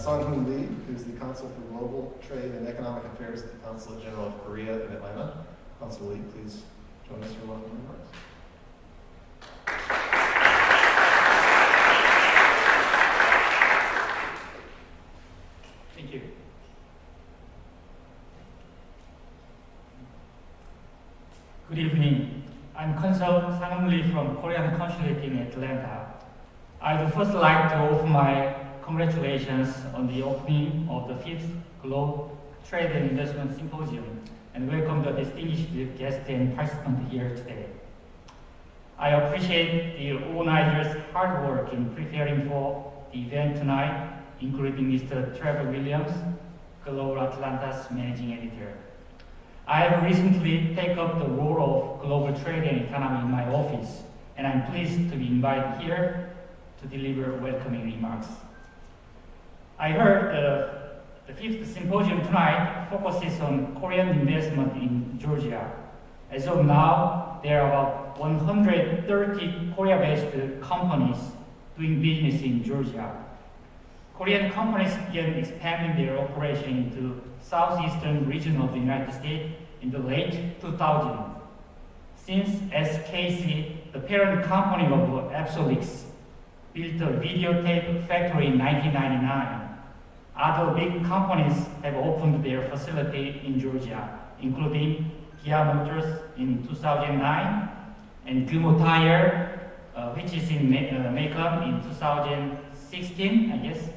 Sanghoon Lee, who's the Consul for Global Trade and Economic Affairs at the Consulate General of Korea in Atlanta. Consul Lee, please join us for welcome remarks. Thank you. Good evening. I'm Consul Sanghoon Lee from Korean Consulate in Atlanta. I'd first like to offer my congratulations on the opening of the 5th Global Trade and Investment Symposium and welcome the distinguished guests and participants here today. I appreciate the organizers' hard work in preparing for the event tonight, including Mr. Trevor Williams, Global Atlanta's managing editor. I have recently taken up the role of global trade and economy in my office, and I'm pleased to be invited here to deliver welcoming remarks. I heard the 5th symposium tonight focuses on Korean investment in Georgia. As of now, there are about 130 Korea-based companies doing business in Georgia. Korean companies began expanding their operation into southeastern region of the United States in the late 2000s. Since SKC, the parent company of Absolix, built a videotape factory in 1999, other big companies have opened their facility in Georgia, including Kia Motors in 2009, and Gumo Tire, which is in Macon in 2016, I guess,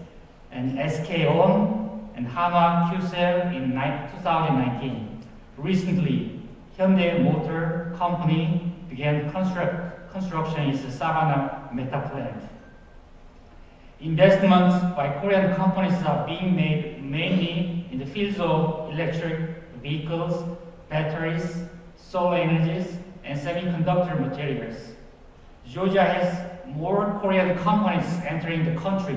and SK On and Hama Qcell in 2019. Recently, Hyundai Motor Company began construction in the Savannah Meta plant. Investments by Korean companies are being made mainly in the fields of electric vehicles, batteries, solar energies, and semiconductor materials. Georgia has more Korean companies entering the country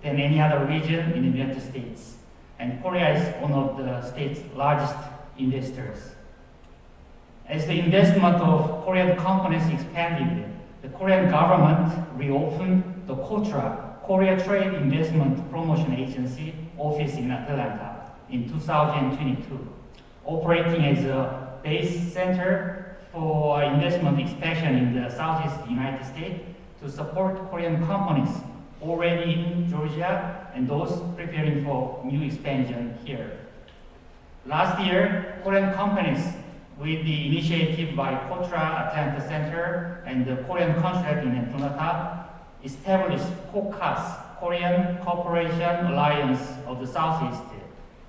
than any other region in the United States, and Korea is one of the state's largest investors. As the investment of Korean companies expanded, the Korean government reopened the KOTRA, Korea Trade Investment Promotion Agency office in Atlanta in 2022, operating as a base center for investment expansion in the Southeast United States to support Korean companies already in Georgia and those preparing for new expansion here. Last year, Korean companies, with the initiative by KOTRA Atlanta Center and the Korean Consulate in Atlanta, established KOCAS, Korean Cooperation Alliance of the Southeast,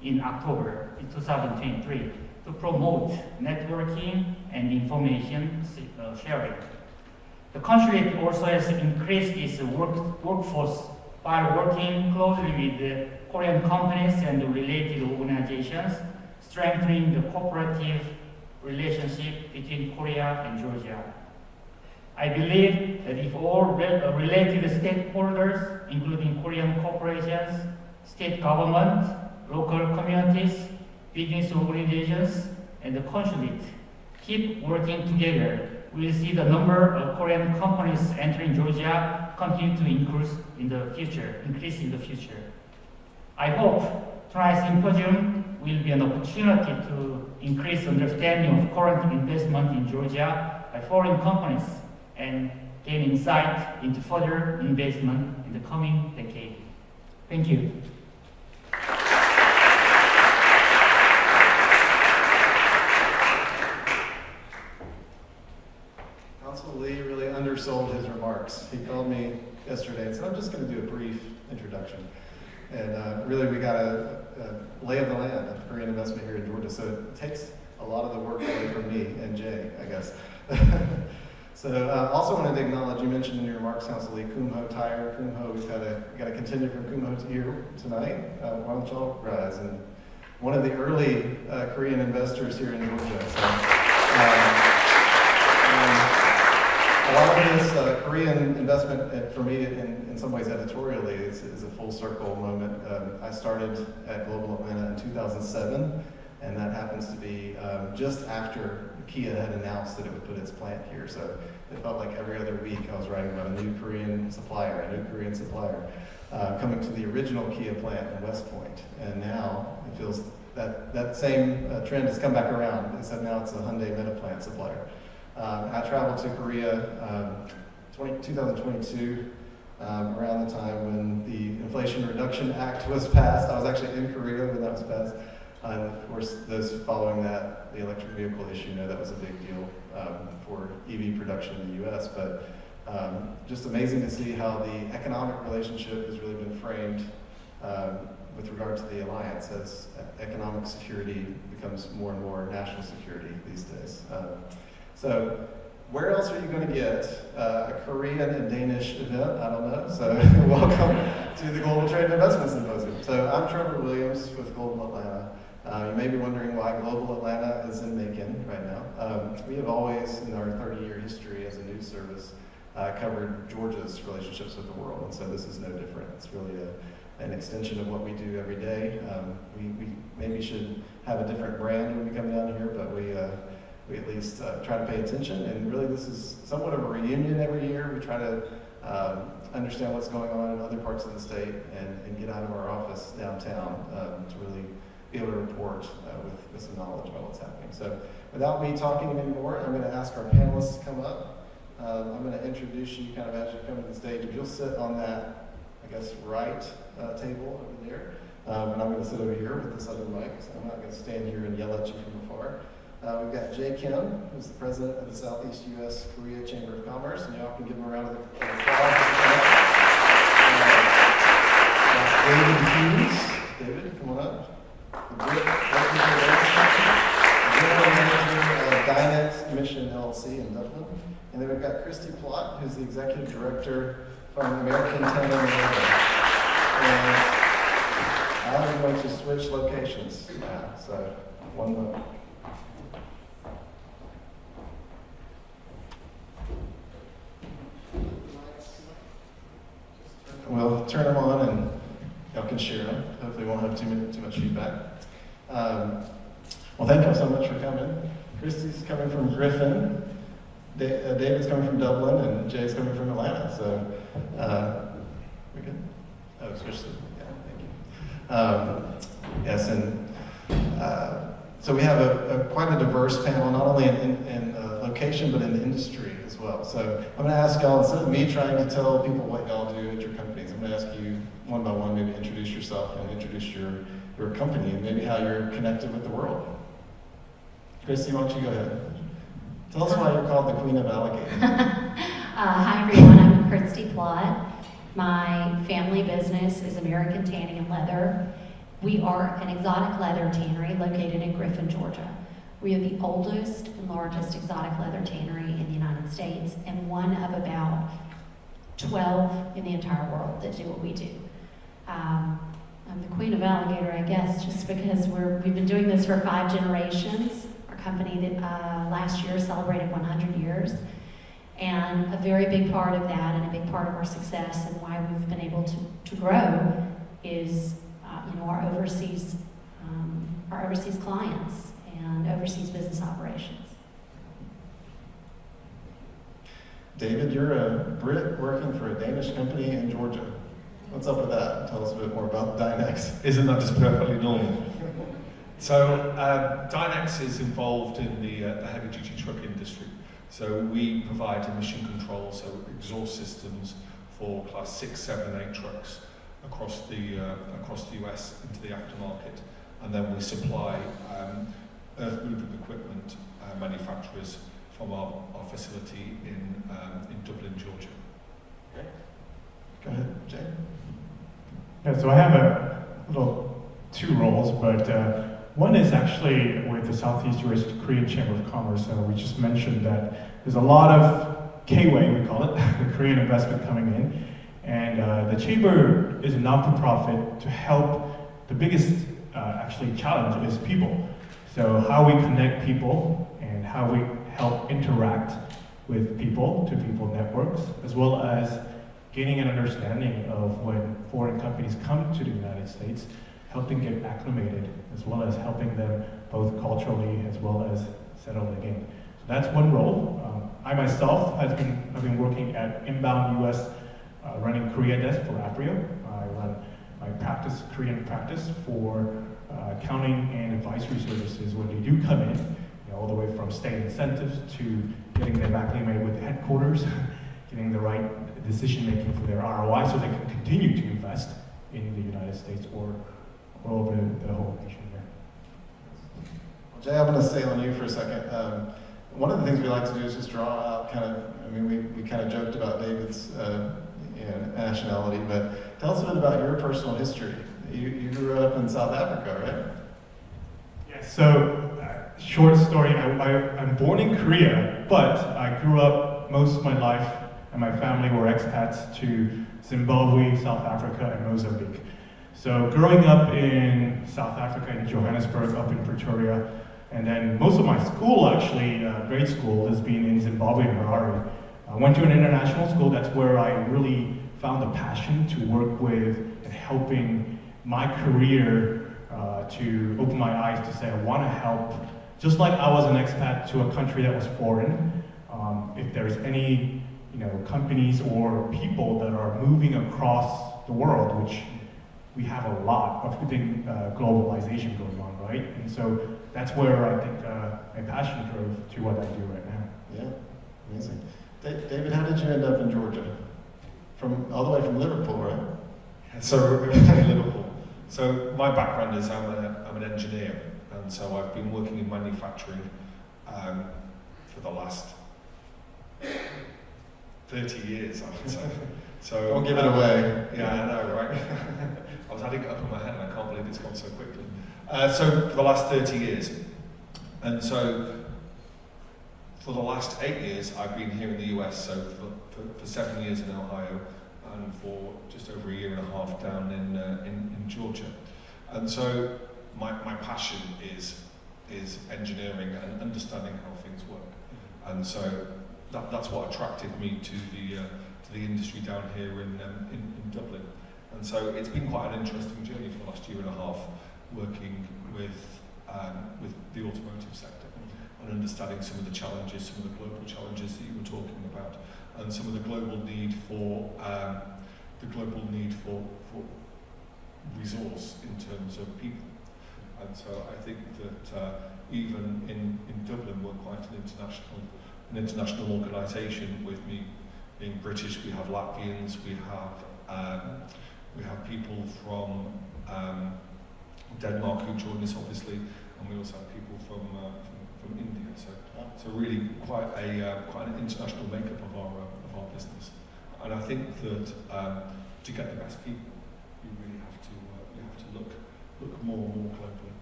in October 2023 to promote networking and information sharing. The consulate also has increased its workforce by working closely with the Korean companies and the related organizations, strengthening the cooperative relationship between Korea and Georgia. I believe that if all related stakeholders, including Korean corporations, state government, local communities, business organizations, and the consulate keep working together, we'll see the number of Korean companies entering Georgia continue to increase in the future. I hope tonight's symposium will be an opportunity to increase understanding of current investment in Georgia by foreign companies and gain insight into further investment in the coming decade. Thank you. Consul Lee really undersold his remarks. He called me yesterday and said, I'm just going to do a brief introduction. And really, we got a lay of the land of Korean investment here in Georgia, so it takes a lot of the work away from me and Jay, I guess. So also wanted to acknowledge, you mentioned in your remarks, Consul Lee, Kumho Tire. Kumho, we've got a contender from Kumho here tonight. Why don't y'all rise? And one of the early Korean investors here in Georgia. So, a lot of this Korean investment, for me, in some ways editorially, is a full circle moment. I started at Global Atlanta in 2007, and that happens to be just after Kia had announced that it would put its plant here. So it felt like every other week I was writing about a new Korean supplier, coming to the original Kia plant in West Point. And now it feels that same trend has come back around, except now it's a Hyundai Meta plant supplier. I traveled to Korea 2022, around the time when the Inflation Reduction Act was passed. I was actually in Korea when that was passed. And of course, those following that, the electric vehicle issue, that was a big deal for EV production in the US. But just amazing to see how the economic relationship has really been framed with regard to the alliance as economic security becomes more and more national security these days. So where else are you going to get a Korean and Danish event? I don't know. So welcome to the Global Trade and Investment Symposium. So I'm Trevor Williams with Global Atlanta. You may be wondering why Global Atlanta is in Macon right now. We have always, in our 30-year history as a news service, covered Georgia's relationships with the world, and so this is no different. It's really an extension of what we do every day. We maybe should have a different brand when we come down here, but we at least try to pay attention, and really this is somewhat of a reunion every year. We try to understand what's going on in other parts of the state and get out of our office downtown to really be able to report with some knowledge about what's happening. So without me talking anymore, I'm going to ask our panelists to come up. I'm going to introduce you kind of as you come to the stage. If you'll sit on that, I guess, right table over there, and I'm going to sit over here with this other mic, so I'm not going to stand here and yell at you from afar. We've got Jae Kim, who's the president of the Southeast U.S. Korea Chamber of Commerce, and y'all can give him a round of applause. David Hughes. David, come on up. The general manager of Dinex, Emission LLC in Dublin. And then we've got Christy Plott, who's the executive director from American Tanning and Leather. And I'm going to switch locations now, so one moment. We'll turn them on and y'all can share them. Hopefully we won't have too much feedback. Well, thank you so much for coming. Christy's coming from Griffin, David's coming from Dublin, and Jay's coming from Atlanta. So, we good? Oh, switch to, yeah, thank you. Yes, and so we have quite a diverse panel, not only in location, but in industry as well. So I'm going to ask y'all, instead of me trying to tell people what y'all do at your companies, I'm going to ask you one by one, maybe introduce yourself and introduce your company and maybe how you're connected with the world. Christy, why don't you go ahead? Tell us why you're called the Queen of Alligator. Hi everyone, I'm Christy Plott. My family business is American Tanning and Leather. We are an exotic leather tannery located in Griffin, Georgia. We are the oldest and largest exotic leather tannery in the United States and one of about 12 in the entire world that do what we do. I'm the Queen of Alligator, I guess, just because we've been doing this for 5 generations. Our company that last year celebrated 100 years. And a very big part of that and a big part of our success and why we've been able to grow is our overseas clients and overseas business operations. David, you're a Brit working for a Danish company in Georgia. What's up with that? Tell us a bit more about Dinex. Isn't that just perfectly normal? So Dinex is involved in the heavy-duty truck industry. So we provide emission control, so exhaust systems for class 6, 7, 8 trucks across the US into the aftermarket, and then we supply earth moving equipment manufacturers from our facility in Dublin, Georgia. Okay. Go ahead, Jay. Yeah, so I have a little 2 roles, but one is actually with the Southeast U.S. Korean Chamber of Commerce. We just mentioned that there's a lot of K-Way, we call it, the Korean investment coming in. And the Chamber is a not-for-profit to help. The biggest actually challenge is people. So how we connect people and how we help interact with people-to-people networks, as well as gaining an understanding of when foreign companies come to the United States, helping get acclimated, as well as helping them both culturally as well as settling in. So that's one role. I myself have been working at Inbound US, running Korea desk for Aprio. I run my Korean practice for accounting and advisory services when they do come in, all the way from state incentives to getting them acclimated with the headquarters, getting the right decision making for their ROI so they can continue to invest in the United States or over the whole nation here. Well, Jay, I'm going to stay on you for a second. One of the things we like to do is just draw out we kind of joked about David's nationality, but tell us a bit about your personal history. You grew up in South Africa, right? Yeah, so short story, I'm born in Korea, but I grew up most of my life, and my family were expats to Zimbabwe, South Africa, and Mozambique. So growing up in South Africa, in Johannesburg, up in Pretoria, and then most of my school, actually, grade school, has been in Zimbabwe and Harare. I went to an international school. That's where I really found a passion to work with and helping my career to open my eyes to say I want to help, just like I was an expat to a country that was foreign. If there's any companies or people that are moving across the world, which we have a lot of globalization going on, right? And so that's where I think my passion drove to what I do right now. Yeah, amazing. David, how did you end up in Georgia? All the way from Liverpool, right? So originally Liverpool. So my background is I'm an engineer, and so I've been working in manufacturing for the last 30 years, I would say. So don't give it away. Yeah, I know, right? I was adding it up in my head, and I can't believe it's gone so quickly. So for the last 30 years, and so for the last 8 years, I've been here in the US. So for 7 years in Ohio, and for just over a year and a half down in Georgia. And so my passion is engineering and understanding how things work. And so that's what attracted me to the industry down here in Dublin. And so it's been quite an interesting journey for the last year and a half, working with the automotive sector and understanding some of the challenges, some of the global challenges that you were talking about, and some of the global need for resource in terms of people. And so I think that even in Dublin, we're quite an international organisation. With me being British, we have Latvians, we have people from Denmark who join us, obviously, and we also have people from India. So really quite an international makeup of our business. And I think that to get the best people, you really have to look more and more globally.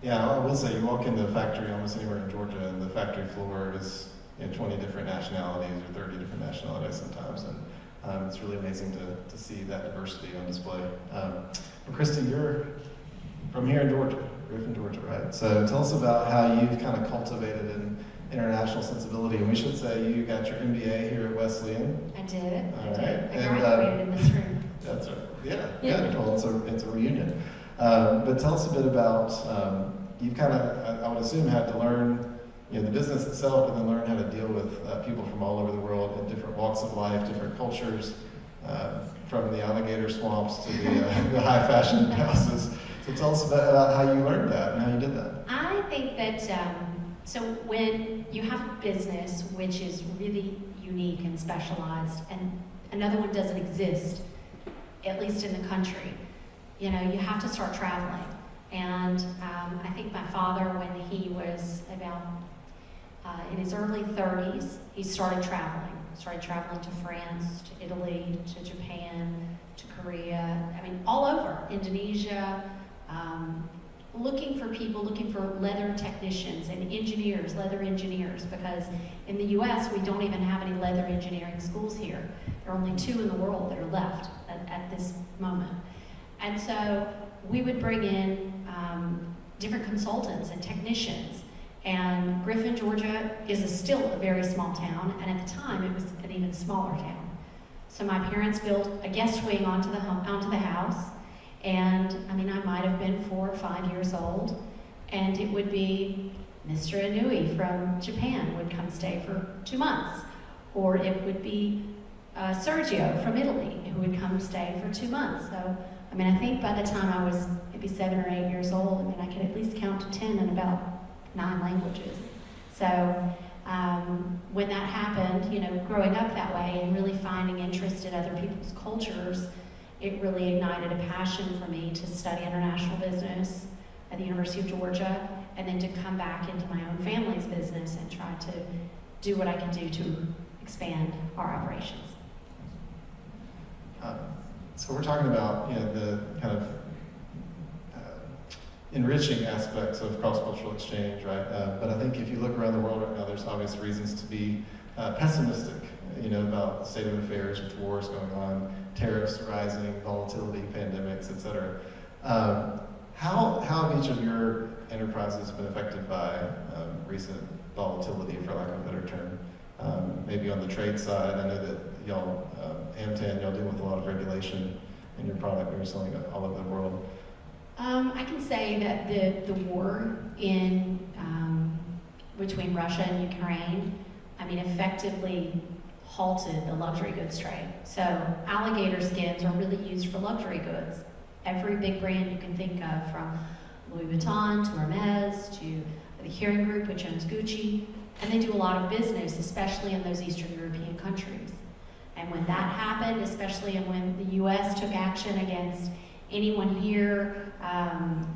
Yeah, I will say you walk into a factory almost anywhere in Georgia, and the factory floor is 20 different nationalities or 30 different nationalities sometimes, and it's really amazing to see that diversity on display. Christy, you're from here in Georgia, Griffin, Georgia, right? So tell us about how you've kind of cultivated an international sensibility. And we should say you got your MBA here at Wesleyan. I did. All right. I graduated in this room. That's right. Yeah. Well, it's a reunion. But tell us a bit about you've kind of, I would assume, had to learn the business itself, and then learn how to deal with people from all over the world in different walks of life, different cultures, from the alligator swamps to the high fashion houses. So tell us about how you learned that and how you did that. I think that, so when you have a business which is really unique and specialized, and another one doesn't exist, at least in the country, you have to start traveling. And I think my father, when he was about in his early 30s, he started traveling to France, to Italy, to Japan, to Korea, all over, Indonesia, looking for leather technicians and leather engineers, because in the US we don't even have any leather engineering schools here. There are only 2 in the world that are left at this moment. And so we would bring in different consultants and technicians. And Griffin, Georgia is still a very small town, and at the time it was an even smaller town. So my parents built a guest wing onto the house, and I might have been 4 or 5 years old, and it would be Mr. Inui from Japan would come stay for 2 months. Or it would be Sergio from Italy who would come stay for 2 months. So, I mean, I think by the time I was maybe 7 or 8 years old, I mean, I could at least count to 10 in about 9 languages. So, when that happened, you know, growing up that way and really finding interest in other people's cultures, it really ignited a passion for me to study international business at the University of Georgia, and then to come back into my own family's business and try to do what I can do to expand our operations. So we're talking about, you know, the kind of enriching aspects of cross-cultural exchange, right? But I think if you look around the world right now, there's obvious reasons to be pessimistic, you know, about the state of affairs with wars going on, tariffs rising, volatility, pandemics, et cetera. How have each of your enterprises been affected by recent volatility, for lack of a better term? Maybe on the trade side, I know that y'all, Amtan, y'all deal with a lot of regulation in your product when you're selling it all over the world. I can say that the war in between Russia and Ukraine, I mean, effectively halted the luxury goods trade. So alligator skins are really used for luxury goods. Every big brand you can think of, from Louis Vuitton to Hermes to the Kering Group, which owns Gucci, and they do a lot of business, especially in those Eastern European countries. And when that happened, especially when the U.S. took action against anyone here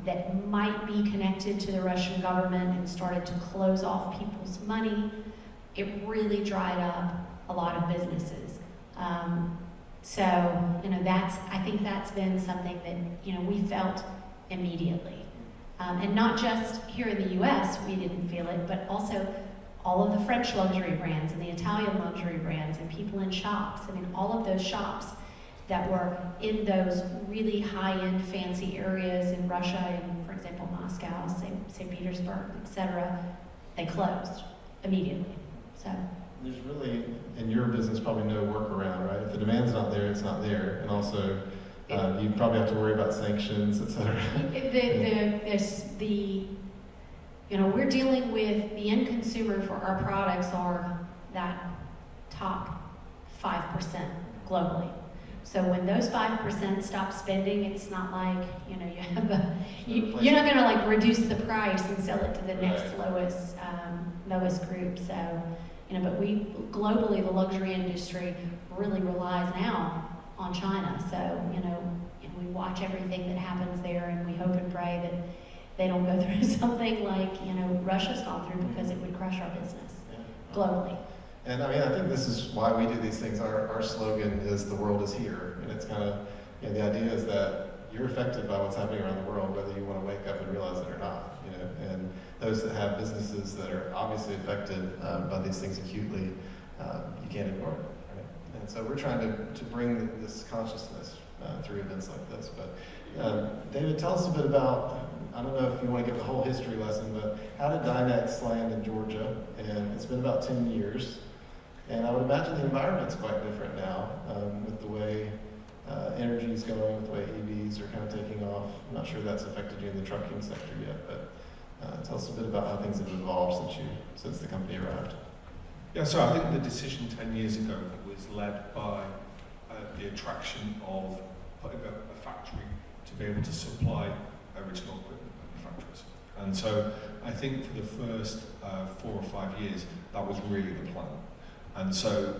that might be connected to the Russian government and started to close off people's money, it really dried up a lot of businesses. So, you know, I think that's been something that, you know, we felt immediately. And not just here in the US, we didn't feel it, but also all of the French luxury brands and the Italian luxury brands and people in shops. I mean, all of those shops that were in those really high-end fancy areas in Russia, in, for example, Moscow, St. Petersburg, etc., they closed immediately. So there's really, in your business, probably no workaround, right? If the demand's not there, it's not there. And also, you probably have to worry about sanctions, et cetera. You know, we're dealing with the end consumer for our products are that top 5% globally. So when those 5% stop spending, it's not like, you know, you have you're not going to like reduce the price and sell it to the next lowest group. So, you know, but globally, the luxury industry really relies now on China. So, you know, we watch everything that happens there, and we hope and pray that they don't go through something like, you know, Russia's gone through, because it would crush our business globally. And I mean, I think this is why we do these things. Our slogan is "The world is here," and it's kind of, you know, the idea is that you're affected by what's happening around the world, whether you want to wake up and realize it or not. You know, and those that have businesses that are obviously affected by these things acutely, you can't ignore it. Right? And so we're trying to bring this consciousness through events like this. But David, tell us a bit about. I don't know if you want to give the whole history lesson, but how did Dinex land in Georgia? And it's been about 10 years. And I would imagine the environment's quite different now, with the way energy is going, with the way EVs are kind of taking off. I'm not sure that's affected you in the trucking sector yet, but tell us a bit about how things have evolved since the company arrived. Yeah, so I think the decision 10 years ago was led by the attraction of putting a factory to be able to supply original equipment manufacturers. And so I think for the first 4 or 5 years, that was really the plan. And so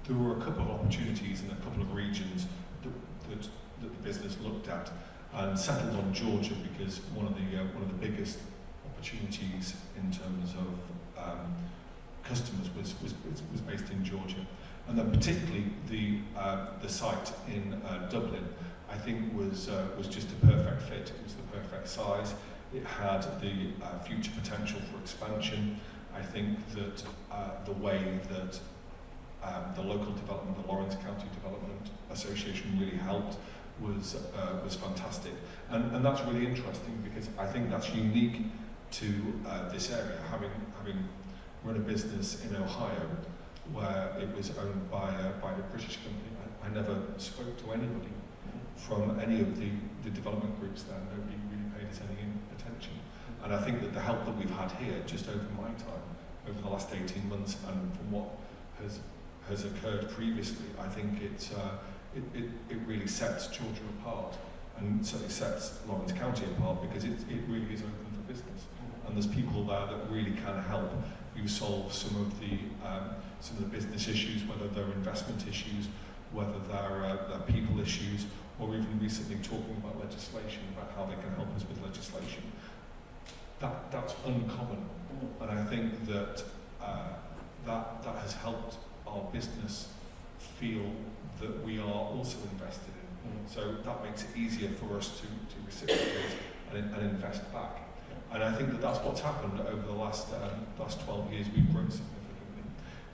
there were a couple of opportunities in a couple of regions that the business looked at and settled on Georgia, because one of the biggest opportunities in terms of customers was based in Georgia. And then particularly the site in Dublin, I think was just a perfect fit. It was the perfect size. It had the future potential for expansion. I think that the way that the local development, the Lawrence County Development Association really helped was fantastic. And that's really interesting, because I think that's unique to this area, having run a business in Ohio where it was owned by a British company. I never spoke to anybody from any of the development groups there. Nobody really paid paid us any attention. And I think that the help that we've had here, just over my time, over the last 18 months, and from what has occurred previously, I think it really sets Georgia apart, and certainly sets Lawrence County apart, because it really is open for business. And there's people there that really can help you solve some of the business issues, whether they're investment issues, whether they're people issues, or even recently talking about legislation, about how they can help us with legislation. That's uncommon, and I think that that has helped our business feel that we are also invested in. So that makes it easier for us to reciprocate and invest back. And I think that that's what's happened over the last 12 years. We've grown significantly.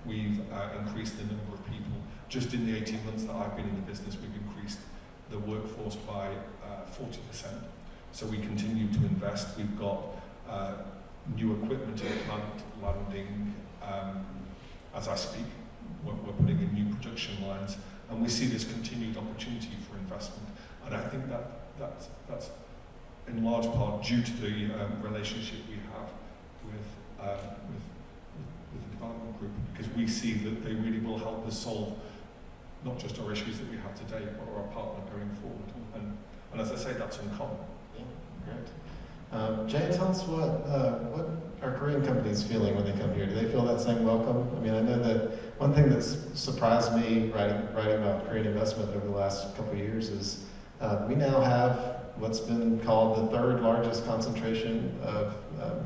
We've increased the number of people. Just in the 18 months that I've been in the business, we've increased the workforce by 40%. So we continue to invest. We've got new equipment in the plant landing as I speak. We're putting in new production lines, and we see this continued opportunity for investment. And I think that's in large part due to the relationship we have with the development group, because we see that they really will help us solve not just our issues that we have today, but our partner going forward. And as I say, that's uncommon. Yeah, great. Jae, tell us what are Korean companies feeling when they come here? Do they feel that same welcome? I mean, I know that one thing that's surprised me writing about Korean investment over the last couple of years is we now have what's been called the third largest concentration of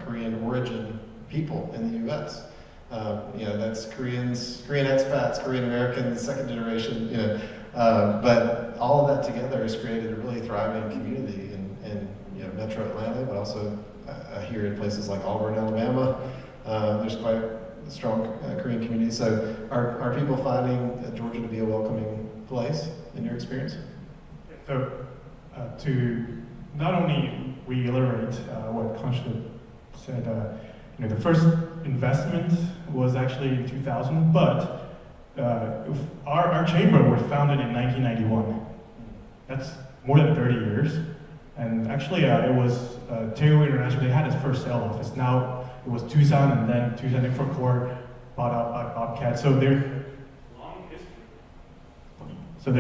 Korean origin people in the U.S. That's Korean expats, Korean Americans, second generation, but all of that together has created a really thriving community in Metro Atlanta, but also here in places like Auburn, Alabama. There's quite a strong Korean community. So are people finding Georgia to be a welcoming place in your experience? So to not only reiterate what Consulate said, the first investment was actually in 2000, but our chamber was founded in 1991. That's more than 30 years. And actually, it was Daewoo International. They had its first sale office. Now it was Tucson, and then Tucson Infra Corps bought out by Bobcat. So there's long history. So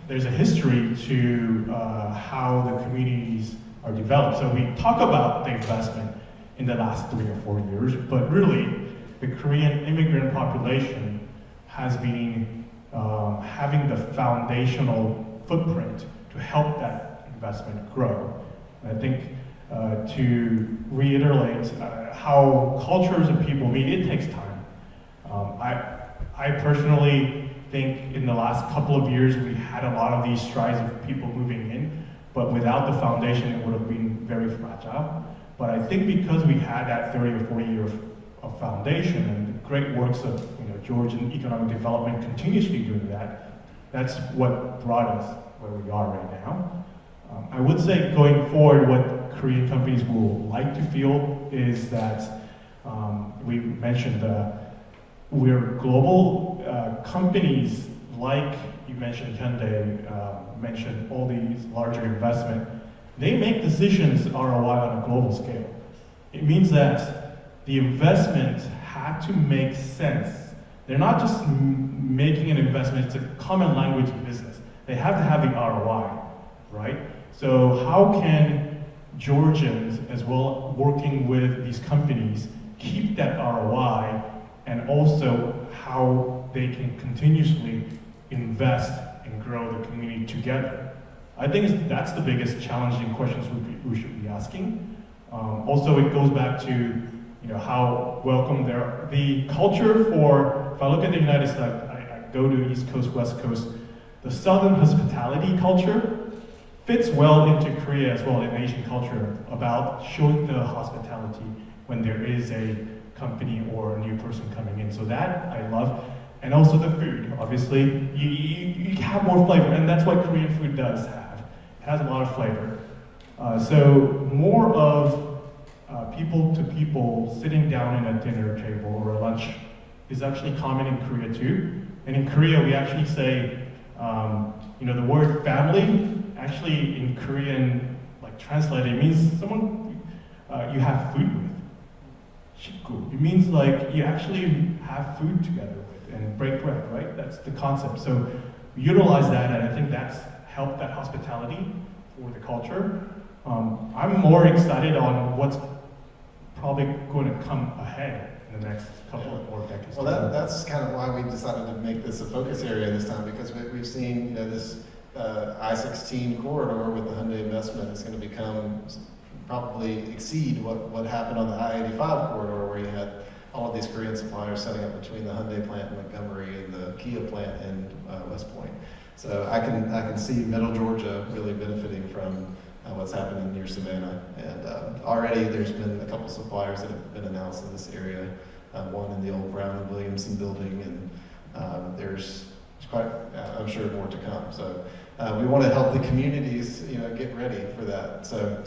there's a history to how the communities are developed. So we talk about the investment in the last 3 or 4 years, but really the Korean immigrant population has been having the foundational footprint to help that investment grow. And I think to reiterate how cultures and people meet, it takes time. I personally think in the last couple of years we had a lot of these strides of people moving in, but without the foundation it would have been very fragile. But I think because we had that 30 or 40 years of foundation and the great works of Georgian economic development continuously doing that, that's what brought us where we are right now. I would say going forward, what Korean companies will like to feel is that we mentioned we're global companies, like you mentioned Hyundai, mentioned all these larger investment. They make decisions ROI on a global scale. It means that the investment had to make sense. They're not just making an investment, it's a common language in business. They have to have the ROI, right? So how can Georgians, as well working with these companies, keep that ROI, and also how they can continuously invest and grow the community together? I think that's the biggest challenging questions we should be asking. Also, it goes back to how welcome they are. The culture for, if I look at the United States, I go to East Coast, West Coast, the Southern hospitality culture fits well into Korea as well, in Asian culture, about showing the hospitality when there is a company or a new person coming in. So that I love. And also the food, obviously. You have more flavor, and that's what Korean food does have. It has a lot of flavor. So more of people to people sitting down in a dinner table or a lunch is actually common in Korea too. And in Korea, we actually say, the word family, actually in Korean, like translated, it means someone you have food with. Shikku. It means like you actually have food together with and break bread, right? That's the concept. So we utilize that, and I think that's helped that hospitality for the culture. I'm more excited on what's probably going to come ahead in the next couple of more decades. Well, that's kind of why we decided to make this a focus area this time, because we've seen, this I-16 corridor with the Hyundai investment is going to become, probably exceed what happened on the I-85 corridor, where you had all of these Korean suppliers setting up between the Hyundai plant in Montgomery and the Kia plant in West Point. So I can see Middle Georgia really benefiting from what's happening near Savannah. And already there's been a couple suppliers that have been announced in this area. One in the old Brown and Williamson building, and there's quite, I'm sure, more to come. So we want to help the communities, get ready for that. So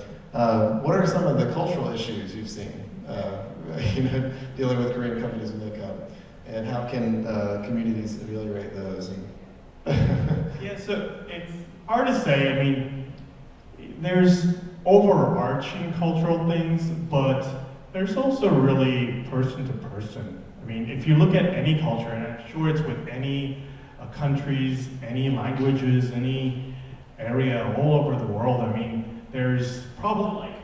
what are some of the cultural issues you've seen, dealing with Korean companies when they come, and how can communities ameliorate those? Yeah, so it's hard to say. I mean, there's overarching cultural things, but there's also really person to person. I mean, if you look at any culture, and I'm sure it's with any countries, any languages, any area all over the world, I mean, there's probably like,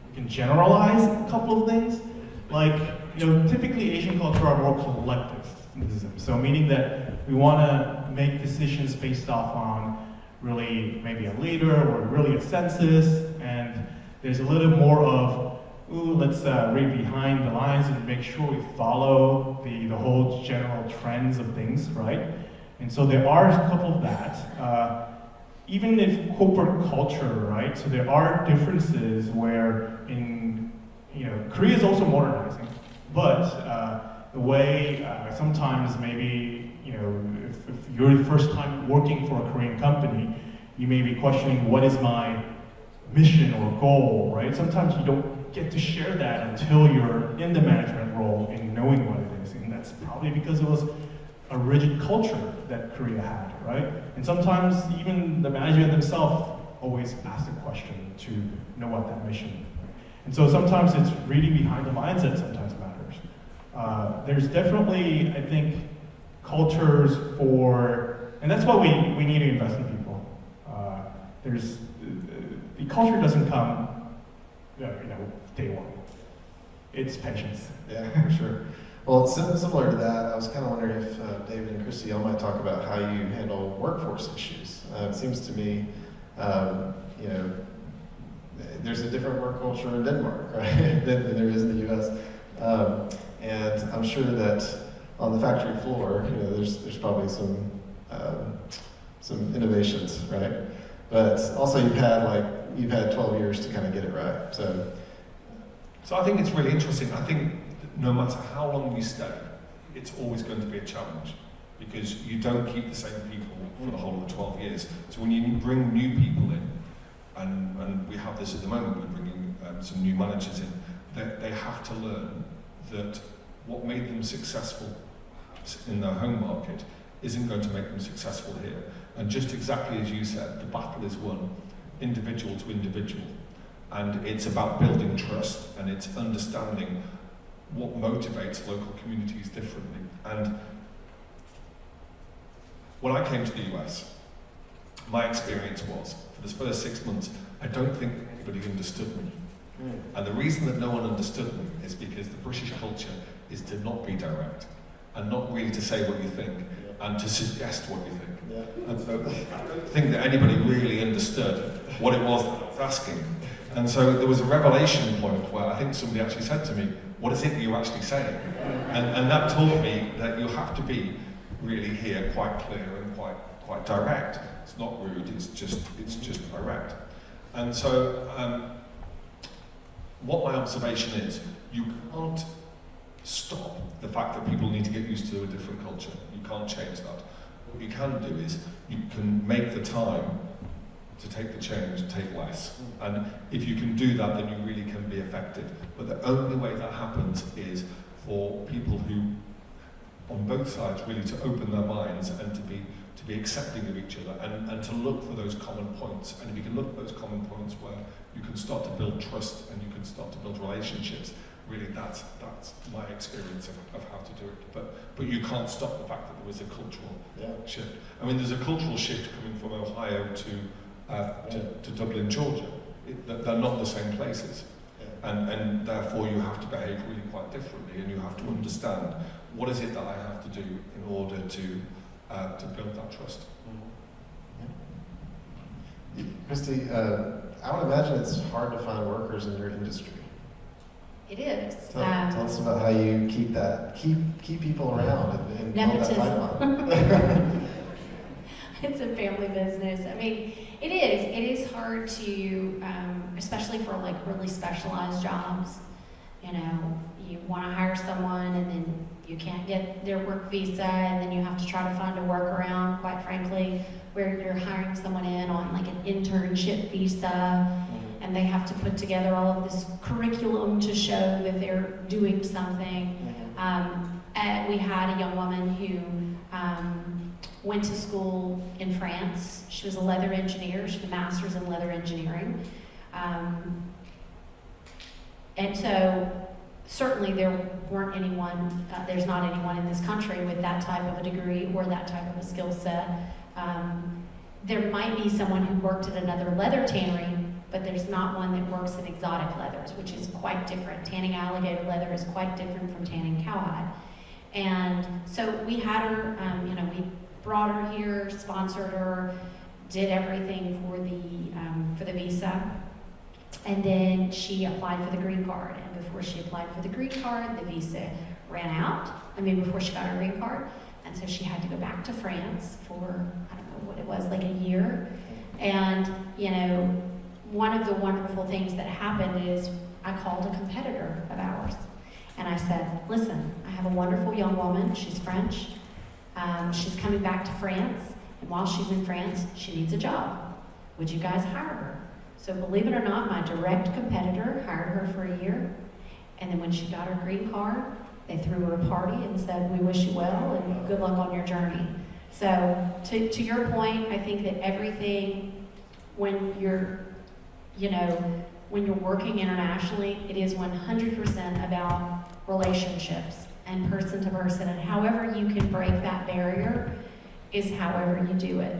we can generalize a couple of things. Like, typically Asian culture are more collectivism. So meaning that we want to make decisions based off on really maybe a leader or really a census, and there's a little more of, let's read behind the lines and make sure we follow the whole general trends of things, right? And so there are a couple of that. Even if corporate culture, right? So there are differences where Korea is also modernizing, but the way sometimes maybe, if you're the first time working for a Korean company, you may be questioning, what is my mission or goal, right? Sometimes you don't get to share that until you're in the management role and knowing what it is. And that's probably because it was a rigid culture that Korea had, right? And sometimes even the management themselves always ask the question to know what that mission is. And so sometimes it's reading behind the lines that sometimes matters. There's definitely, I think, cultures and that's why we need to invest in people. The culture doesn't come, day one. It's patience. Yeah, for sure. Well, it's similar to that. I was kind of wondering if David and Christy, y'all might talk about how you handle workforce issues. It seems to me, there's a different work culture in Denmark, right, than there is in the U.S. And I'm sure that on the factory floor, there's probably some innovations, right? But also you've had 12 years to kind of get it right. So I think it's really interesting. I think no matter how long you stay, it's always going to be a challenge, because you don't keep the same people for the whole of the 12 years. So when you bring new people in, and we have this at the moment, we're bringing some new managers in, they have to learn that what made them successful in their home market isn't going to make them successful here. And just exactly as you said, the battle is won individual to individual. And it's about building trust, and it's understanding what motivates local communities differently. And when I came to the US, my experience was, for the first 6 months, I don't think anybody understood me. And the reason that no one understood me is because the British culture is to not be direct, and not really to say what you think, and to suggest what you think. Yeah. And so I don't think that anybody really understood what it was that I was asking. And so there was a revelation point where I think somebody actually said to me, what is it that you're actually saying? And that taught me that you have to be really here quite clear and quite direct. It's not rude, it's just direct. And so what my observation is, you can't stop the fact that people need to get used to a different culture. You can't change that. What you can do is you can make the time to take the change, take less. And if you can do that, then you really can be effective. But the only way that happens is for people who, on both sides, really to open their minds and to be to be accepting of each other, and to look for those common points. And if you can look at those common points where you can start to build trust and you can start to build relationships, really that's my experience of how to do it. But you can't stop the fact that there was a cultural shift. I mean, there's a cultural shift coming from Ohio to Dublin, Georgia. They're not the same places. And therefore you have to behave really quite differently, and you have to understand what is it that I have to do in order to build that trust. Christy, I would imagine it's hard to find workers in your industry. It is. Tell us about how you keep people around and build that pipeline. It's a family business. I mean, it is. It is hard to, especially for like really specialized jobs. You know, you want to hire someone and then you can't get their work visa, and then you have to try to find a workaround, quite frankly, where you're hiring someone in on like an internship visa, and they have to put together all of this curriculum to show that they're doing something. We had a young woman who went to school in France. She was a leather engineer. She had a master's in leather engineering. And so certainly there's not anyone in this country with that type of a degree or that type of a skill set. There might be someone who worked at another leather tannery, but there's not one that works in exotic leathers, which is quite different. Tanning alligator leather is quite different from tanning cowhide. And so we had her, we brought her here, sponsored her, did everything for the visa. And then she applied for the green card. And before she applied for the green card, the visa ran out. Before she got her green card. And so she had to go back to France for, I don't know what it was, like a year. And, one of the wonderful things that happened is I called a competitor of ours. And I said, listen, I have a wonderful young woman. She's French. She's coming back to France. And while she's in France, she needs a job. Would you guys hire her? So believe it or not, my direct competitor hired her for a year. And then when she got her green card, they threw her a party and said, we wish you well and good luck on your journey. So to your point, I think that everything, when you're working internationally, it is 100% about relationships and person to person. And however you can break that barrier is however you do it.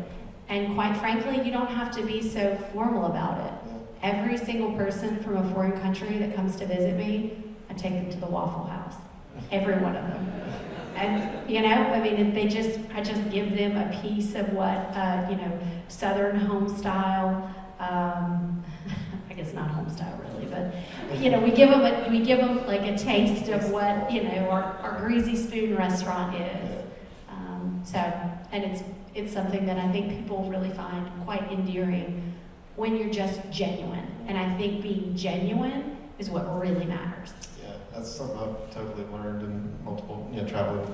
And quite frankly, you don't have to be so formal about it. Every single person from a foreign country that comes to visit me, I take them to the Waffle House. Every one of them. And, I just give them a piece of what, Southern home style, I guess not home style really, but, we give them like a taste of what, our Greasy Spoon restaurant is. And it's something that I think people really find quite endearing when you're just genuine. And I think being genuine is what really matters. Yeah, that's something I've totally learned in multiple, traveling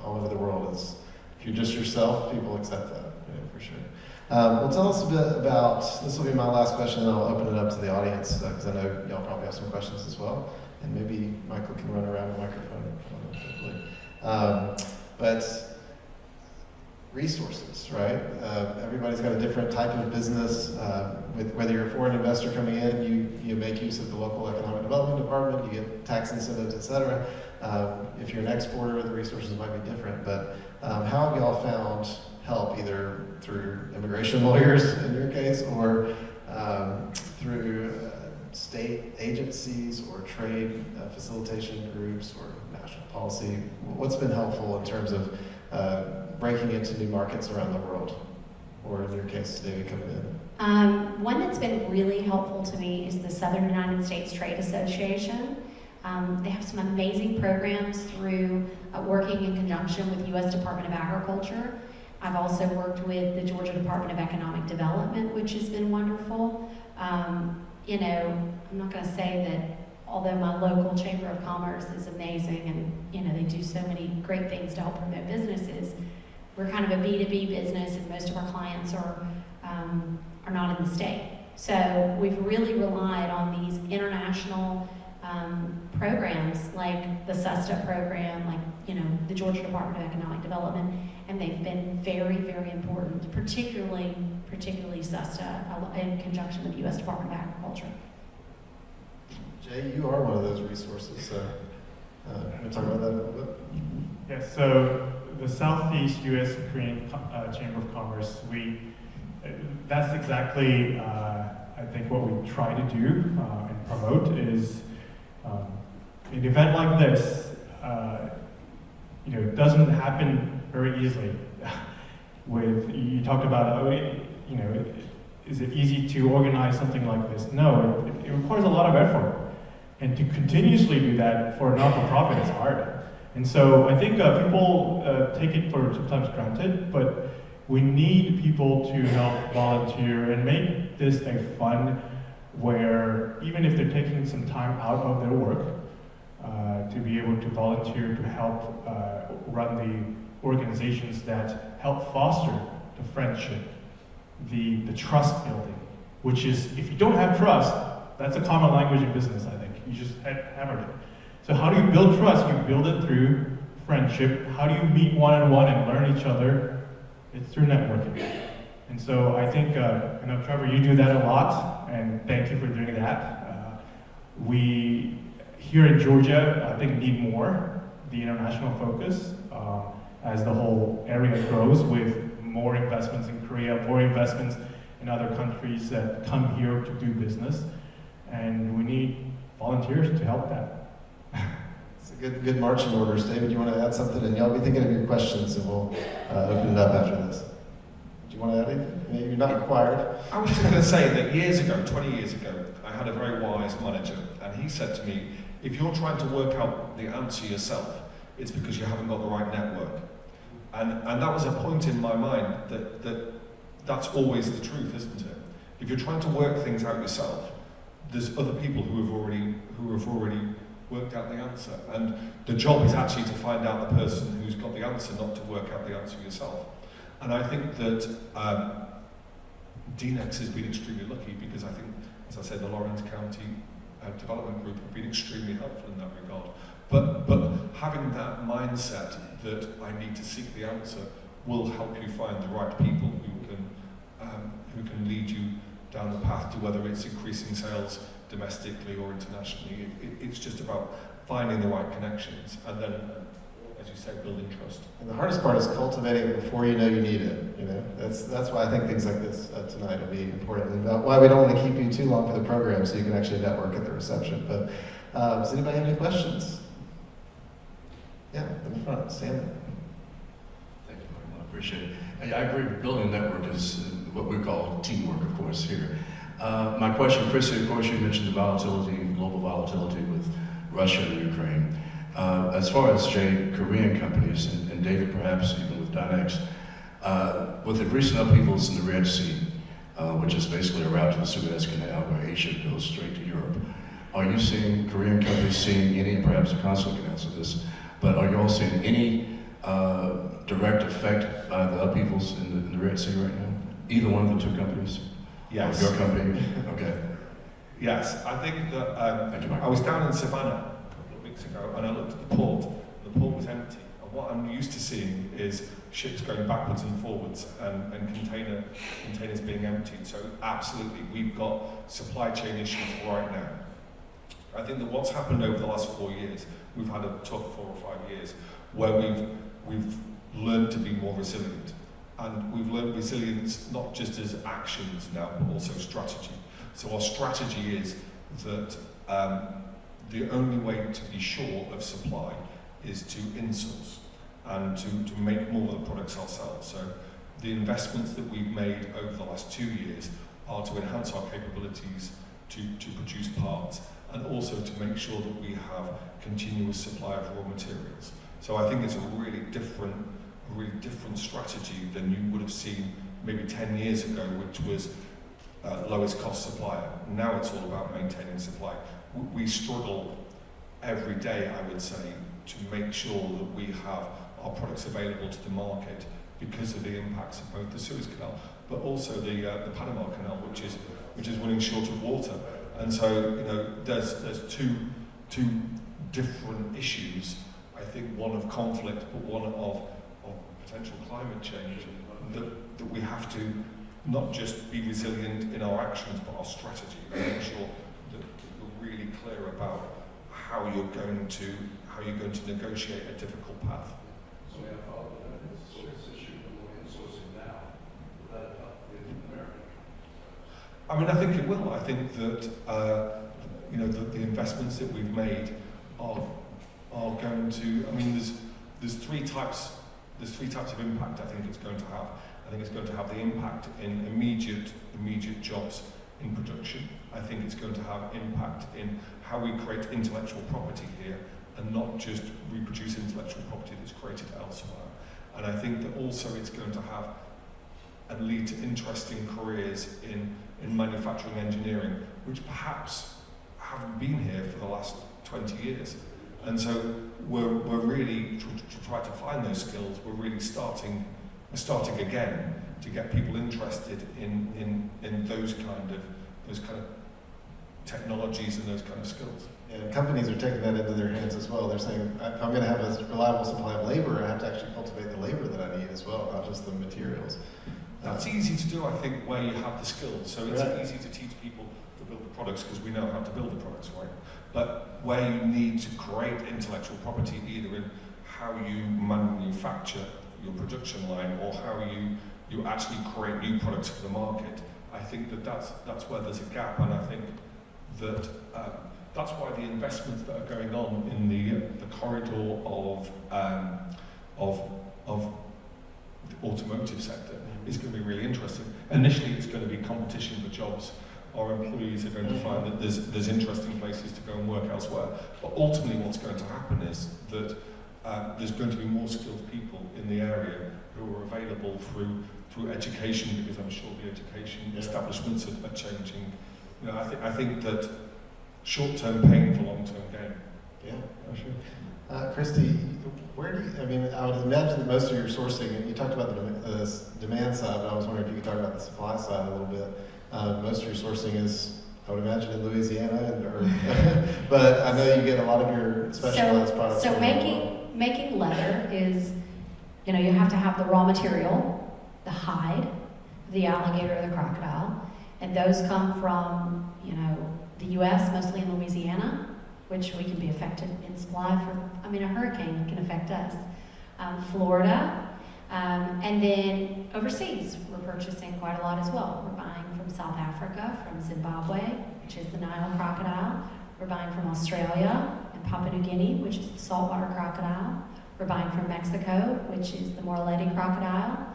all over the world is if you're just yourself, people accept that, for sure. Well, tell us a bit about, this will be my last question, and I'll open it up to the audience, because I know y'all probably have some questions as well. And maybe Michael can run around the microphone. But resources, right? Everybody's got a different type of business. With whether you're a foreign investor coming in, you make use of the local economic development department, you get tax incentives, et cetera. If you're an exporter, the resources might be different. But how have y'all found help, either through immigration lawyers in your case, or through state agencies or trade facilitation groups or national policy? What's been helpful in terms of breaking into new markets around the world, or in your case, David, coming in? One that's been really helpful to me is the Southern United States Trade Association. They have some amazing programs through working in conjunction with the U.S. Department of Agriculture. I've also worked with the Georgia Department of Economic Development, which has been wonderful. I'm not going to say that although my local Chamber of Commerce is amazing and they do so many great things to help promote businesses, we're kind of a B2B business, and most of our clients are not in the state. So we've really relied on these international programs like the SESTA program, like the Georgia Department of Economic Development, and they've been very, very important, particularly SESTA in conjunction with the U.S. Department of Agriculture. Jay, you are one of those resources, so can we talk about that a little bit? Yes, so the Southeast U.S. Korean Chamber of Commerce, that's exactly, I think, what we try to do and promote is an event like this, it doesn't happen very easily. You talked about, is it easy to organize something like this? No, it requires a lot of effort. And to continuously do that for a not-for-profit is hard. And so I think people take it for sometimes granted, but we need people to help volunteer and make this a fun where even if they're taking some time out of their work, to be able to volunteer to help run the organizations that help foster the friendship, the trust building, which is, if you don't have trust, that's a common language in business, I think. You just hammered it. So how do you build trust? You build it through friendship. How do you meet one-on-one and learn each other? It's through networking. And so I think, Trevor, you do that a lot, and thank you for doing that. We, here in Georgia, I think need more, the international focus, as the whole area grows with more investments in Korea, more investments in other countries that come here to do business. And we need volunteers to help that. It's a good marching orders. David, you want to add something? And y'all be thinking of your questions, and we'll open it up after this. Do you want to add anything? You're not required. I was just going to say that years ago, 20 years ago, I had a very wise manager, and he said to me, if you're trying to work out the answer yourself, it's because you haven't got the right network. And that was a point in my mind that's always the truth, isn't it? If you're trying to work things out yourself, there's other people who have already worked out the answer. And the job is actually to find out the person who's got the answer, not to work out the answer yourself. And I think that Dinex has been extremely lucky because I think, as I said, the Lawrence County Development Group have been extremely helpful in that regard. But having that mindset that I need to seek the answer will help you find the right people who can lead you down the path to whether it's increasing sales domestically or internationally. It's just about finding the right connections and then, as you say, building trust. And the hardest part is cultivating it before you know you need it. That's why I think things like this tonight will be important, and why we don't want to keep you too long for the program so you can actually network at the reception. But does anybody have any questions? Yeah, in the front, Stanley. Thank you, Michael. I appreciate it. I agree. Building a network is what we call teamwork, of course, here. My question, Christy, of course, you mentioned the volatility, global volatility with Russia and Ukraine. As far as, Jay, Korean companies, and David, perhaps even with Dinex, with the recent upheavals in the Red Sea, which is basically a route to the Suez Canal where Asia goes straight to Europe, are you seeing Korean companies seeing any, and perhaps the Consul can answer this, but are you all seeing any direct effect by the upheavals in the Red Sea right now? Either one of the two companies? Yes. Or your company? Okay. Yes, I think that Thank you, Michael. I was down in Savannah a couple of weeks ago and I looked at the port. The port was empty. And what I'm used to seeing is ships going backwards and forwards and containers being emptied. So absolutely, we've got supply chain issues right now. I think that what's happened over the last 4 years, we've had a tough 4 or 5 years where we've learned to be more resilient. And we've learned resilience not just as actions now, but also strategy. So our strategy is that the only way to be sure of supply is to insource and to make more of the products ourselves. So the investments that we've made over the last 2 years are to enhance our capabilities to produce parts and also to make sure that we have continuous supply of raw materials. So I think it's a really different strategy than you would have seen maybe 10 years ago, which was lowest cost supplier. Now it's all about maintaining supply. We struggle every day, I would say, to make sure that we have our products available to the market because of the impacts of both the Suez Canal, but also the Panama Canal, which is running short of water. And so, there's two different issues. I think one of conflict, but one of potential climate change, that we have to not just be resilient in our actions, but our strategy, and make sure that you're really clear about how you're going to negotiate a difficult path. So we have followed that this issue of insourcing now, will that help in America? I mean, I think it will. I think that the investments that we've made are going to. I mean, there's three types of impact. I think it's going to have. I think it's going to have the impact in immediate jobs in production. I think it's going to have impact in how we create intellectual property here and not just reproduce intellectual property that's created elsewhere. And I think that also it's going to have and lead to interesting careers in manufacturing engineering, which perhaps haven't been here for the last 20 years. And so we're really, to try to find those skills, we're really starting again to get people interested in those kind of technologies and those kind of skills. And companies are taking that into their hands as well. They're saying, if I'm going to have a reliable supply of labor, I have to actually cultivate the labor that I need as well, not just the materials. That's easy to do, I think, where you have the skills. So it's Right. easy to teach people to build the products because we know how to build the products, right? But where you need to create intellectual property, either in how you manufacture your production line or how you actually create new products for the market, I think that's where there's a gap, and I think that that's why the investments that are going on in the corridor of the automotive sector is going to be really interesting. Initially, it's going to be competition for jobs. Our employees are going to find that there's interesting places to go and work elsewhere. But ultimately, what's going to happen is that there's going to be more skilled people in the area who are available through education, because I'm sure the education establishments are changing. You know, I think that short-term pain for long-term gain. Yeah, for sure. Christy, where do you, I mean, I would imagine that most of your sourcing, you talked about the demand side, but I was wondering if you could talk about the supply side a little bit. Most of your sourcing is, I would imagine, in Louisiana, but I know you get a lot of your specialized products. So making leather is, you have to have the raw material, the hide, the alligator or the crocodile, and those come from, the U.S., mostly in Louisiana, which we can be affected in supply for, a hurricane can affect us. Florida, and then overseas, we're purchasing quite a lot as well. We're buying from South Africa, from Zimbabwe, which is the Nile crocodile. We're buying from Australia and Papua New Guinea, which is the saltwater crocodile. We're buying from Mexico, which is the Moraletti crocodile.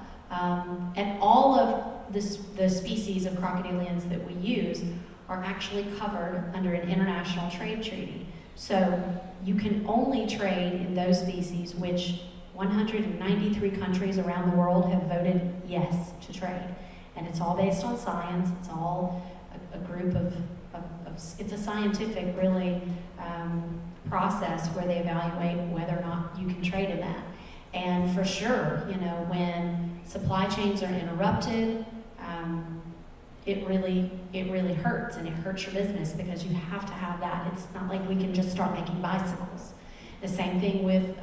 And all of the species of crocodilians that we use are actually covered under an international trade treaty. So you can only trade in those species which 193 countries around the world have voted yes to trade. And it's all based on science. It's all a group of it's a scientific, really, process where they evaluate whether or not you can trade in that. And for sure, when supply chains are interrupted, it really hurts, and it hurts your business because you have to have that. It's not like we can just start making bicycles. The same thing with,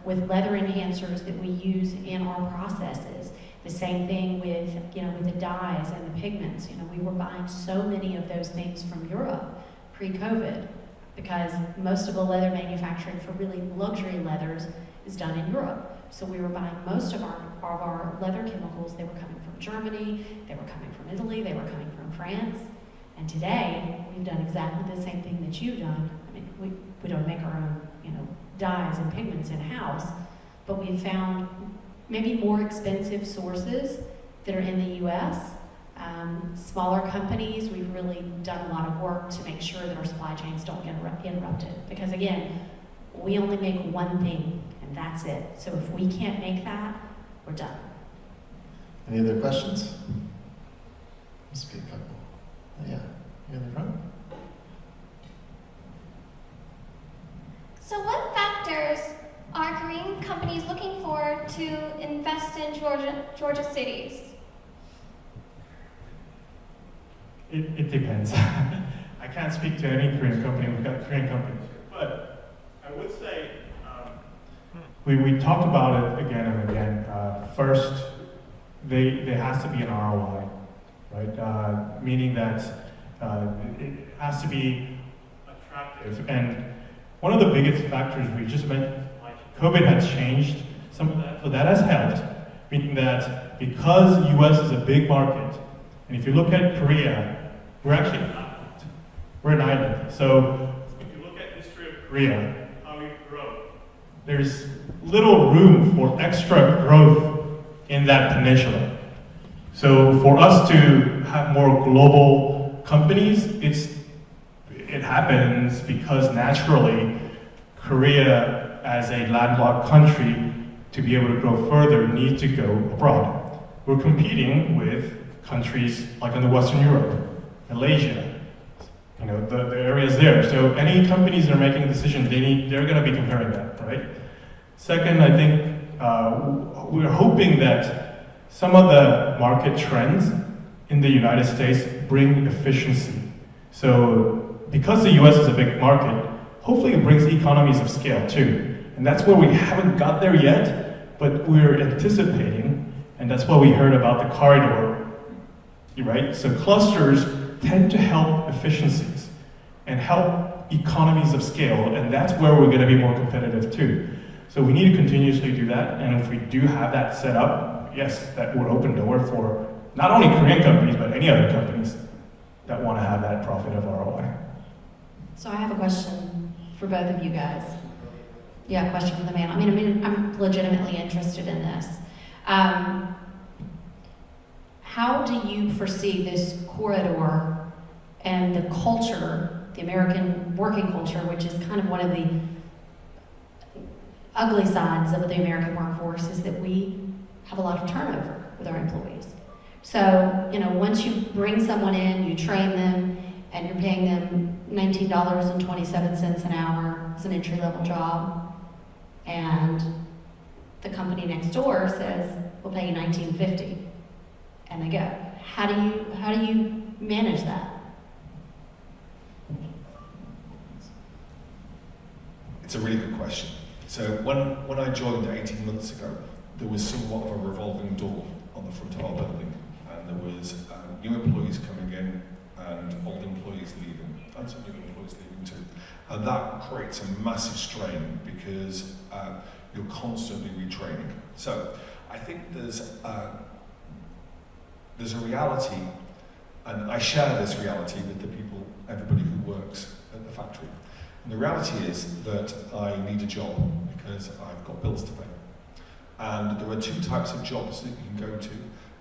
with leather enhancers that we use in our processes. The same thing with, with the dyes and the pigments. We were buying so many of those things from Europe pre-COVID because most of the leather manufacturing for really luxury leathers is done in Europe. So we were buying most of our leather chemicals. They were coming from Germany, they were coming from Italy, they were coming from France. And today, we've done exactly the same thing that you've done. We don't make our own, dyes and pigments in-house, but we've found maybe more expensive sources that are in the U.S. Smaller companies, we've really done a lot of work to make sure that our supply chains don't get interrupted. Because again, we only make one thing, and that's it. So if we can't make that, we're done. Any other questions? Must be a couple. Yeah, you in the front? So what factors are Korean companies looking for to invest in Georgia cities? It depends. I can't speak to any Korean company. We've got Korean companies here. But I would say, we talked about it again and again. first, there has to be an ROI, right? Meaning that it has to be attractive. And one of the biggest factors we just mentioned, COVID has changed some of that, so that has helped. Meaning that because US is a big market, and if you look at Korea, we're actually an island. We're an island. So if you look at the history of Korea, how we grow, there's little room for extra growth in that peninsula. So for us to have more global companies, it happens because naturally Korea as a landlocked country to be able to grow further need to go abroad. We're competing with countries like in the Western Europe, Malaysia, the areas there. So any companies that are making a decision, they're going to be comparing that, right? Second, I think we're hoping that some of the market trends in the United States bring efficiency. So because the US is a big market, hopefully it brings economies of scale too. And that's where we haven't got there yet, but we're anticipating, and that's what we heard about the corridor, right? So clusters tend to help efficiencies and help economies of scale, and that's where we're gonna be more competitive too. So we need to continuously do that, and if we do have that set up, yes, that would open door for not only Korean companies, but any other companies that wanna have that profit of ROI. So I have a question for both of you guys. Yeah, question for the man. I'm legitimately interested in this. How do you foresee this corridor and the culture, the American working culture, which is kind of one of the ugly sides of the American workforce, is that we have a lot of turnover with our employees. So, once you bring someone in, you train them, and you're paying them $19.27 an hour as an entry-level job, and the company next door says, we'll pay you $19.50, and they go. How do you manage that? It's a really good question. So when I joined 18 months ago, there was somewhat of a revolving door on the front of our building, and there was new employees coming in and old employees leaving, and some new employees leaving too. And that creates a massive strain because you're constantly retraining. So I think there's a reality, and I share this reality with the people, everybody who works at the factory. And the reality is that I need a job because I've got bills to pay. And there are two types of jobs that you can go to.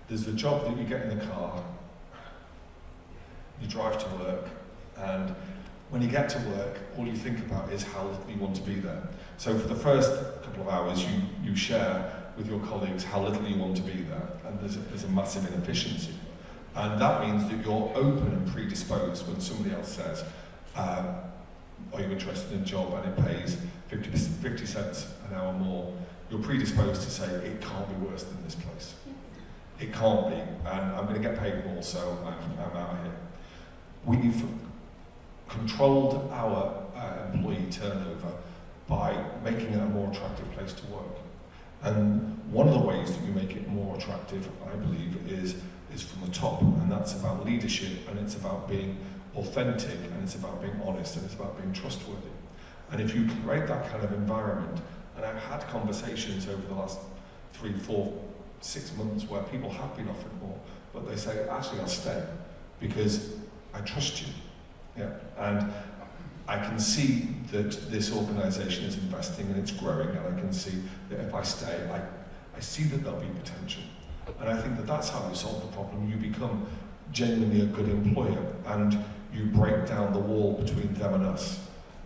There's the job that you get in the car, you drive to work, and when you get to work, all you think about is how little you want to be there. So for the first couple of hours, you share with your colleagues how little you want to be there, and there's a massive inefficiency. And that means that you're open and predisposed when somebody else says, are you interested in a job and it pays 50 cents an hour more, you're predisposed to say, it can't be worse than this place. It can't be, and I'm going to get paid more, so I'm out of here. We've controlled our employee turnover by making it a more attractive place to work. And one of the ways that you make it more attractive, I believe, is from the top, and that's about leadership, and it's about being authentic, and it's about being honest, and it's about being trustworthy. And if you create that kind of environment, and I've had conversations over the last 3, 4, 6 months where people have been offered more, but they say, actually I'll stay, because I trust you. Yeah. And I can see that this organisation is investing and it's growing, and I can see that if I stay, I see that there'll be potential. And I think that that's how you solve the problem. You become genuinely a good employer, and you break down the wall between them and us,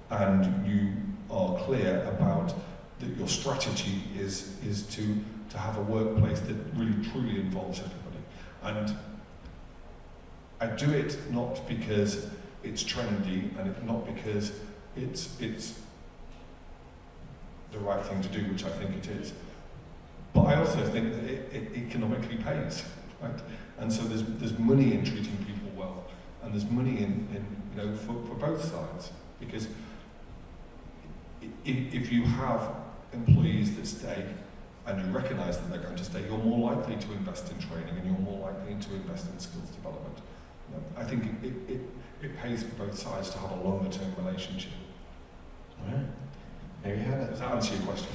and you are clear about that your strategy is to have a workplace that really truly involves everybody. And I do it not because it's trendy, and not because it's the right thing to do, which I think it is. But I also think that it economically pays, right? And so there's money in treating people well, and there's money in for both sides, because if you have employees that stay, and you recognise that they're going to stay, you're more likely to invest in training and you're more likely to invest in skills development. You know, I think it pays for both sides to have a longer term relationship. All right. There you have it. Does that answer your question?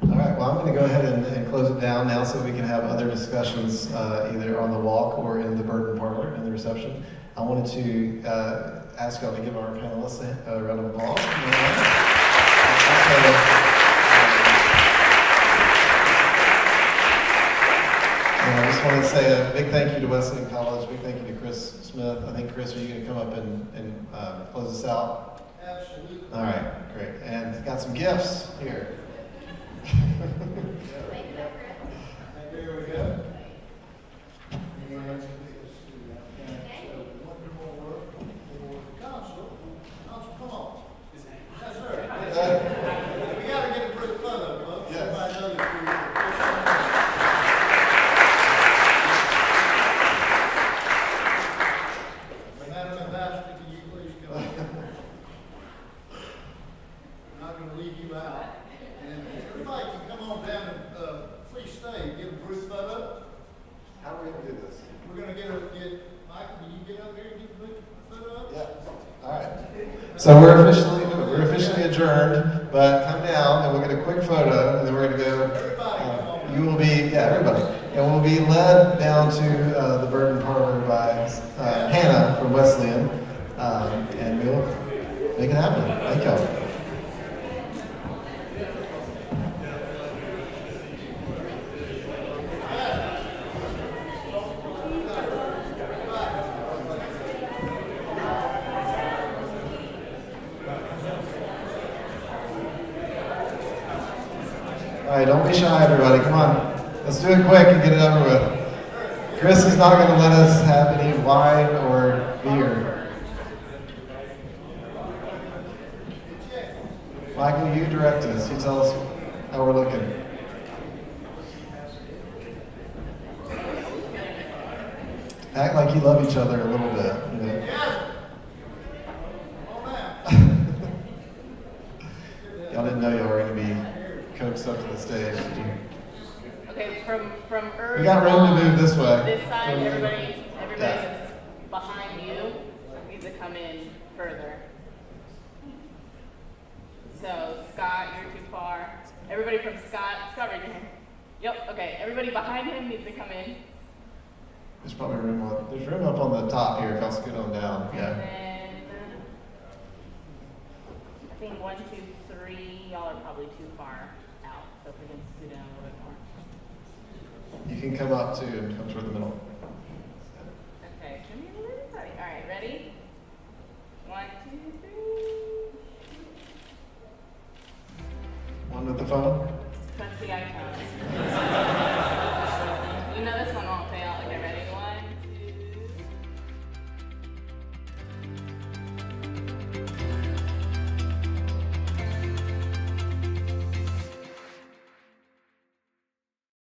All right, well, I'm going to go ahead and close it down now so we can have other discussions either on the walk or in the Burton Parlor in the reception. I wanted to ask y'all to give our panelists a round of applause. And I just want to say a big thank you to Wesleyan College, big thank you to Chris Smith. I think, Chris, are you going to come up and close us out? Absolutely. All right, great. And got some gifts here. There we go. Consul, come on. Yes, sir. We got to get a group photo, folks. Yes. Everybody knows Madam Ambassador, can you please come up? I'm not going to leave you out. And everybody can come on down and please stay and get a group photo. How are we going to do this? We're going to get Michael, can you get up here and get the group photo up? Yeah. All right. So we're officially adjourned, but come down and we'll get a quick photo, and then we're going to go. Everybody, You will be, everybody, and we'll be led down to the Burton Parlor by Hannah from Wesleyan, and we'll make it happen. Thank y'all. All right, don't be shy, everybody. Come on. Let's do it quick and get it over with. Chris is not going to let us have any wine or beer. Michael, you direct us. You tell us how we're looking. Act like you love each other a little bit. You know? Y'all didn't know y'all were going to be coaxed up to the stage, did you? Okay, from Earth. We got room to move this way. This side, everybody Yeah. that's behind you needs to come in further. So Scott, you're too far. Everybody from Scott, raise your hand. Yep. Okay. Everybody behind him needs to come in. There's probably room on. There's room up on the top here. If I'll scoot on down. And Yeah. then I think 1, 2, 3. Y'all are probably too far out. So if we can scoot down a little bit more. You can come up too and come toward the middle.